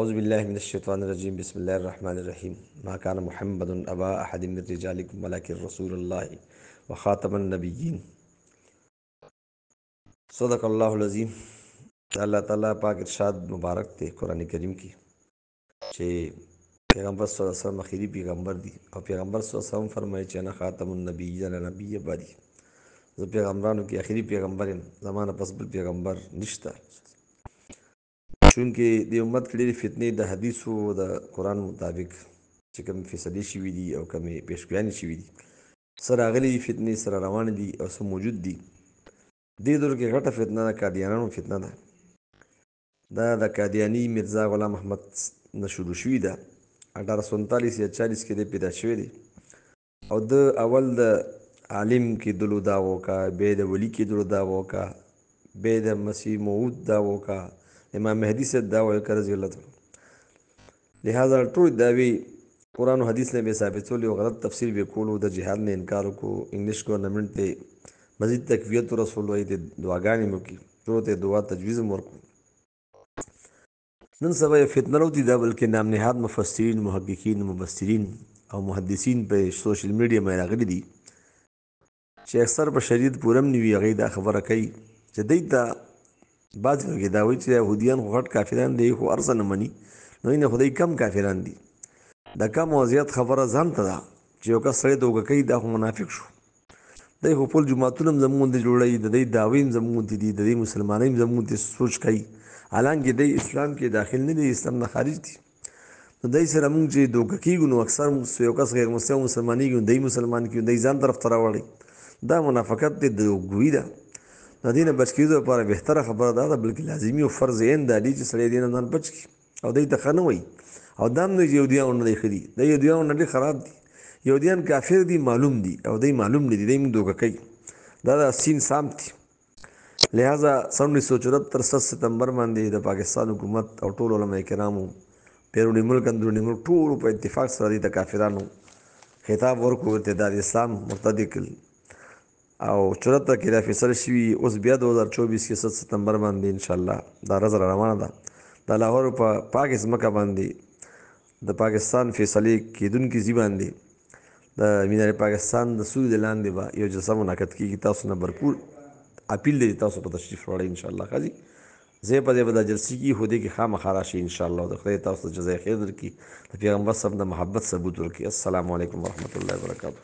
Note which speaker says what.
Speaker 1: أعوذ بالله من الشيطان الرجيم بسم الله الرحمن الرحيم ما كان محمد أبا أحد من رجالكم ولكن رسول الله وخاتم النبيين صدق الله العظیم. اللہ تعالیٰ پاک ارشاد مبارک تے قرآن کریم کی چې پیغمبر صلی الله علیه وسلم اخیری پیغمبر دی او پیغمبر صلی الله علیه وسلم فرمایي چې انا خاتم النبیین نبی بعدی، زه پیغمبرانو کې اخیری پیغمبر یم، زمانه پس بل پیغمبر نشته. چونکې د امت کې ډېرې فتنې د حدیثو د قرآن مطابق چې کوم فیصلې شوي دي او کومې پیشګویانې شوي دي، څه راغلي دي فتنې سره روانې دي او څه موجود دي. دې دور کې غټه فتنه د قادیانانو فتنه ده. دا د قادیاني مرزا غلام احمد نه شروع شوي ده. 1839 یا 40 کې دی پیدا شوی دی او د اول د عالم کېدلو دعوه وکړه، بیا د ولي کېدلو دعوه وکړه، بیا د مسیح موعود دعوه وکړه، امام مهدي صاحب دعوه یې وکړه رضی الله تعالی. لہذا ټول دعوې قرآن و حدیث نه به ثابتولې او غلط تفسیر به کولو، د جهاد نه انکار وکړو، انګلیش ګورنمنټ ته مزید تقویت ورسول وایي، د دعاګانې مو وکړي، ټولو ته دعا تجویز هم ورکړو. نن سبا یو فتنه نه دي دا، بلکې نام نهاد مفسرین، محققین، مبصرین او محدثین په سوشل میډیا باندې راغلي دي چې اکثر په شریعت پوره هم نه وي. هغوی دا خبره کوي چې دوی ته بعضې کې دا وایي چې یهودیان خو غټ کافران دي، خو هر څه نه مني، نو نه خدای کم کافران دي. د کم او زیات خبره ځان ته ده چې یو کس سړی ته وګه کوي دا خو منافق شو. دی خو خپل جوماتونه هم زموږ غوندې جوړوي، د دوی دعوې هم زموږ غوندې دي، د دوی مسلمانۍ هم زموږ غوندې سوچ کوي، حالانکې دی اسلام کې داخل نه دی، اسلام نه خارج دي. نو دی سره موږ چې دوکه کېږو نو اکثر یو کس غیر مسلم مسلمانېږي نو دی مسلمان کېږي، دی ځان طرف ته راوړي. دا منافقت دی، دروغګویي ده. د دې نه بچ کېدو لپاره بهتره خبره دا ده، بلکې لازمي او فرض عین دا دي چې سړی دې نه ځان بچ کړي او دی ته ښه نه وایي. او دا هم نه چې یهودیان نه دی ښه دي، د یهودیانو نه ډېر خراب دي. یهودیان کافر دي معلوم دي او دی معلوم نه دي، دی موږ دوکه کوي. دا د سین سام دي. لہذا 1974 7 ستمبر باندې د پاکستان حکومت او ټول علماء کرامو، بیروني ملک اندروني ملک، ټولو په اتفاق سره دې ته کافرانو خطاب ورکړو، ارتداد اسلام مرتد کړل او 74 کې دا فیصله شوي. اوس بیا 2024 کې 7 ستمبر باندې انشاءالله دا ورځ را روانه ده. د لاهور په پاک ځمکه باندې د پاکستان فیصلې کېدونکي ځای باندې د مینار پاکستان د سوري لاندې به یو جلسه منعقد کېږي. تاسو نه بھرپور اپیل دی تاسو په تشریف راوړئ انشاءالله. ښه ځي ځای په ځای به دا جلسې کېږي، خو دې کې خامخا راشئ انشاءالله. د خدای تاسو ته جزای خیر درکړي، د پیغمبر صاحب د محبت ثبوت ورکړي. السلام علیکم ورحمة الله وبرکاتہ.